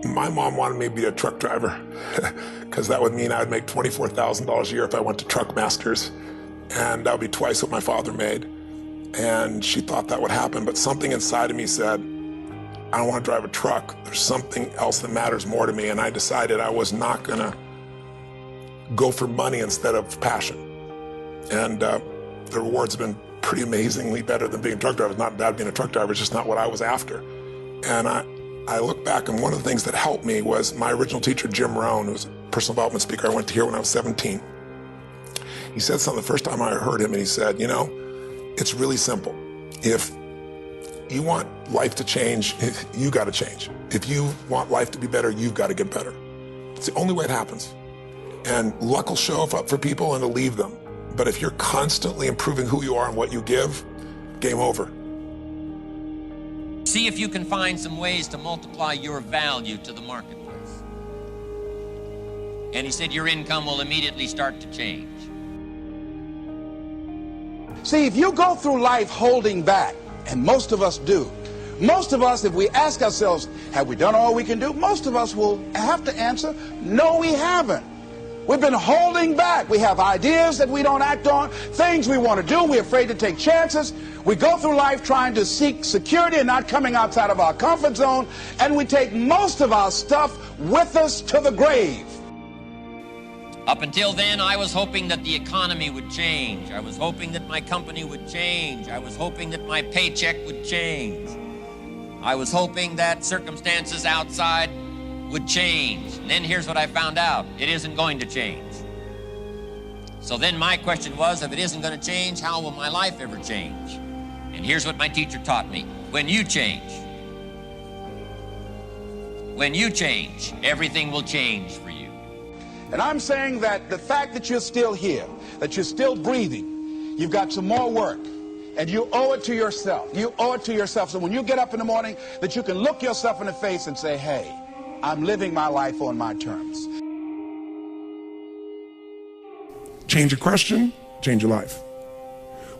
My mom wanted me to be a truck driver because that would mean I would make $24,000 a year if I went to Truck Masters, and that would be twice what my father made. And she thought that would happen, but something inside of me said, I don't want to drive a truck. There's something else that matters more to me, and I decided I was not gonna go for money instead of passion. And the rewards have been pretty amazingly better than being a truck driver. It's not bad being a truck driver, it's just not what I was after. And I look back, and one of the things that helped me was my original teacher, Jim Rohn, who was a personal development speaker I went to hear when I was 17. He said something the first time I heard him, and he said, you know, it's really simple. If you want life to change, you gotta change. If you want life to be better, you've gotta get better. It's the only way it happens. And luck will show up for people and it'll leave them. But if you're constantly improving who you are and what you give, game over. See if you can find some ways to multiply your value to the marketplace. And he said your income will immediately start to change. See, if you go through life holding back, and most of us do, most of us, if we ask ourselves, have we done all we can do? Most of us will have to answer, no, we haven't. We've been holding back. We have ideas that we don't act on, things we want to do. We're afraid to take chances. We go through life trying to seek security and not coming outside of our comfort zone, and we take most of our stuff with us to the grave. Up until then, I was hoping that the economy would change. I was hoping that my company would change. I was hoping that my paycheck would change. I was hoping that circumstances outside would change. And then here's what I found out. It isn't going to change. So then my question was, if it isn't going to change, how will my life ever change? And here's what my teacher taught me. When you change, everything will change for you. And I'm saying that the fact that you're still here, that you're still breathing, you've got some more work, and you owe it to yourself. You owe it to yourself. So when you get up in the morning, that you can look yourself in the face and say, hey, I'm living my life on my terms. Change your question, change your life.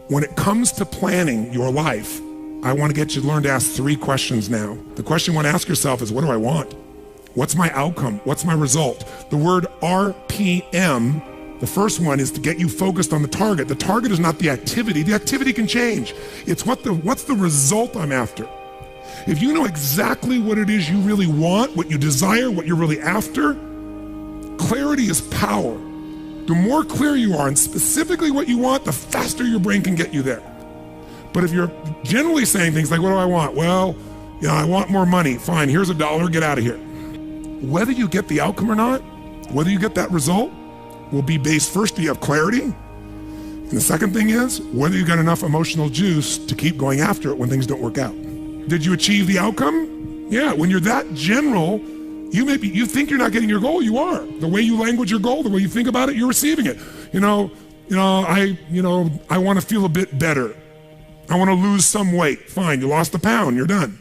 When it comes to planning your life, I want to get you to learn to ask 3 questions now. The question you want to ask yourself is, what do I want? What's my outcome? What's my result? The word RPM, the first one, is to get you focused on the target. The target is not the activity. The activity can change. It's what's the result I'm after. If you know exactly what it is you really want, what you desire, what you're really after, clarity is power. The more clear you are and specifically what you want, the faster your brain can get you there. But if you're generally saying things like, what do I want? Well, I want more money. Fine, here's $1, get out of here. Whether you get the outcome or not, whether you get that result, will be based first, do you have clarity? And the second thing is, whether you got enough emotional juice to keep going after it when things don't work out. Did you achieve the outcome? Yeah, when you're that general, you think you're not getting your goal, you are. The way you language your goal, the way you think about it, you're receiving it. I want to feel a bit better. I want to lose some weight. Fine, you lost a pound, you're done.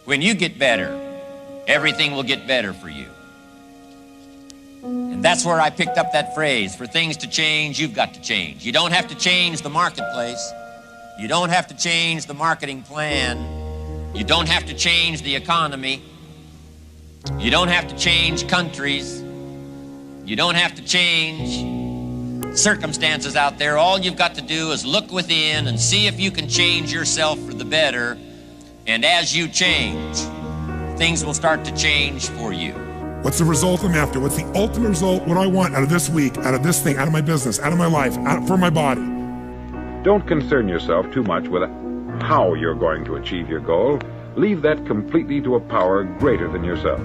When you get better, everything will get better for you. And that's where I picked up that phrase, for things to change, you've got to change. You don't have to change the marketplace. You don't have to change the marketing plan. You don't have to change the economy. You don't have to change countries. You don't have to change circumstances out there. All you've got to do is look within and see if you can change yourself for the better. And as you change, things will start to change for you. What's the result I'm after? What's the ultimate result? What do I want out of this week, out of this thing, out of my business, out of my life, for my body? Don't concern yourself too much with how you're going to achieve your goal. Leave that completely to a power greater than yourself.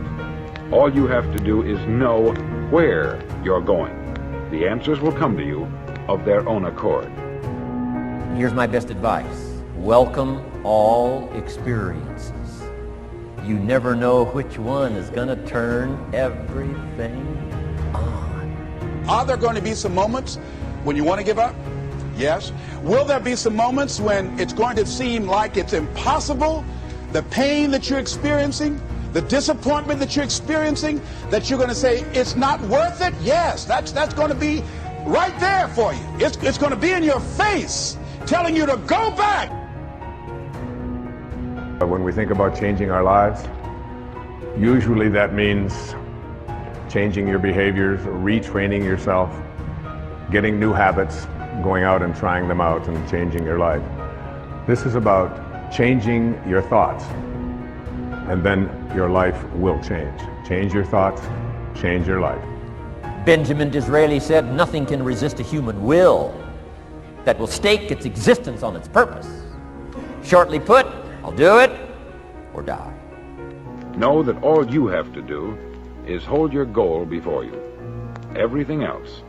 All you have to do is know where you're going. The answers will come to you of their own accord. Here's my best advice. Welcome all experiences. You never know which one is going to turn everything on. Are there going to be some moments when you want to give up? Yes. Will there be some moments when it's going to seem like it's impossible? The pain that you're experiencing, the disappointment that you're experiencing, that you're going to say, it's not worth it? Yes, that's going to be right there for you. It's going to be in your face, telling you to go back. When we think about changing our lives, usually that means changing your behaviors, retraining yourself, getting new habits, going out and trying them out and changing your life. This is about changing your thoughts, and then your life will change. Change your thoughts, change your life. Benjamin Disraeli said, "Nothing can resist a human will that will stake its existence on its purpose. Shortly put, I'll do it or die." Know that all you have to do is hold your goal before you. Everything else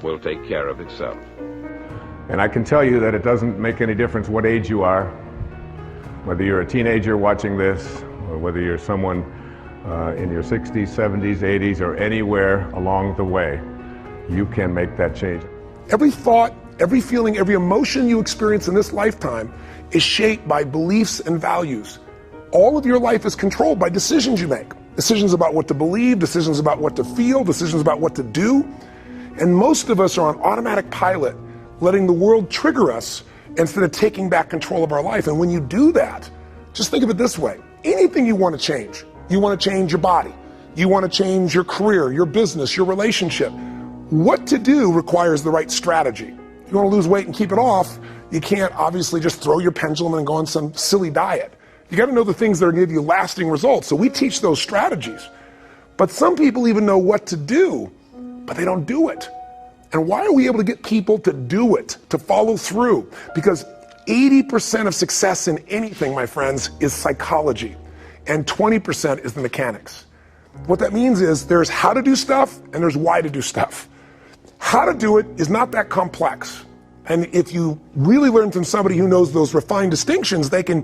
will take care of itself. And I can tell you that it doesn't make any difference what age you are, whether you're a teenager watching this, or whether you're someone in your 60s, 70s, 80s, or anywhere along the way, you can make that change. Every thought, every feeling, every emotion you experience in this lifetime is shaped by beliefs and values. All of your life is controlled by decisions you make. Decisions about what to believe, decisions about what to feel, decisions about what to do. And most of us are on automatic pilot, letting the world trigger us instead of taking back control of our life. And when you do that, just think of it this way. Anything you want to change, you want to change your body, you want to change your career, your business, your relationship. What to do requires the right strategy. If you want to lose weight and keep it off, you can't obviously just throw your pendulum and go on some silly diet. You got to know the things that are going to give you lasting results. So we teach those strategies. But some people even know what to do, but they don't do it. And why are we able to get people to do it, to follow through? Because 80% of success in anything, my friends, is psychology, and 20% is the mechanics. What that means is there's how to do stuff and there's why to do stuff. How to do it is not that complex. And if you really learn from somebody who knows those refined distinctions, they can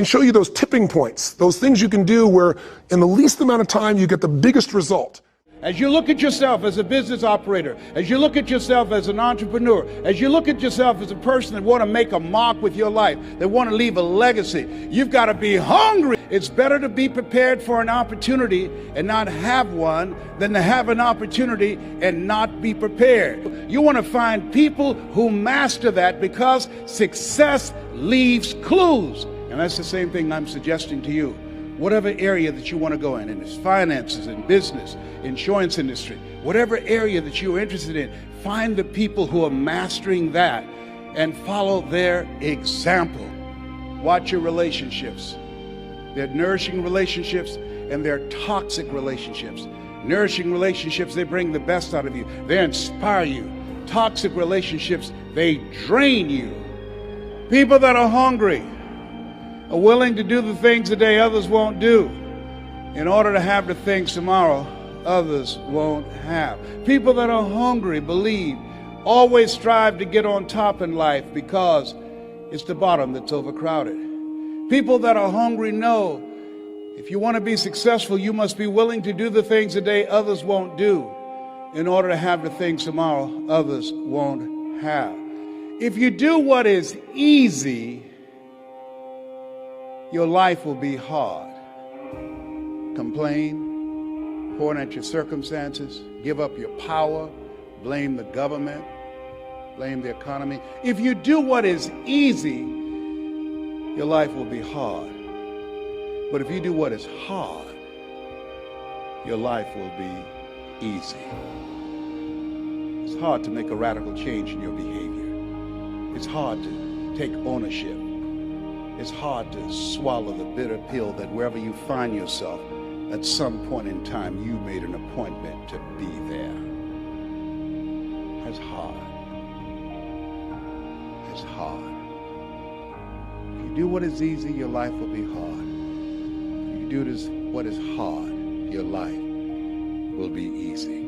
show you those tipping points, those things you can do where in the least amount of time you get the biggest result. As you look at yourself as a business operator, as you look at yourself as an entrepreneur, as you look at yourself as a person that want to make a mark with your life, that want to leave a legacy, you've got to be hungry. It's better to be prepared for an opportunity and not have one than to have an opportunity and not be prepared. You want to find people who master that, because success leaves clues. And that's the same thing I'm suggesting to you. Whatever area that you want to go in it's finances, in business, insurance industry, whatever area that you're interested in, find the people who are mastering that and follow their example. Watch your relationships. They're nourishing relationships and they're toxic relationships. Nourishing relationships, they bring the best out of you. They inspire you. Toxic relationships, they drain you. People that are hungry are willing to do the things today others won't do in order to have the things tomorrow others won't have. People that are hungry believe, always strive to get on top in life because it's the bottom that's overcrowded. People that are hungry know if you want to be successful, you must be willing to do the things today others won't do in order to have the things tomorrow others won't have. If you do what is easy, your life will be hard. Complain, point at your circumstances, give up your power, blame the government, blame the economy. If you do what is easy, your life will be hard. But if you do what is hard, your life will be easy. It's hard to make a radical change in your behavior. It's hard to take ownership. It's hard to swallow the bitter pill that wherever you find yourself, at some point in time, you made an appointment to be there. That's hard. It's hard. If you do what is easy, your life will be hard. If you do what is hard, your life will be easy.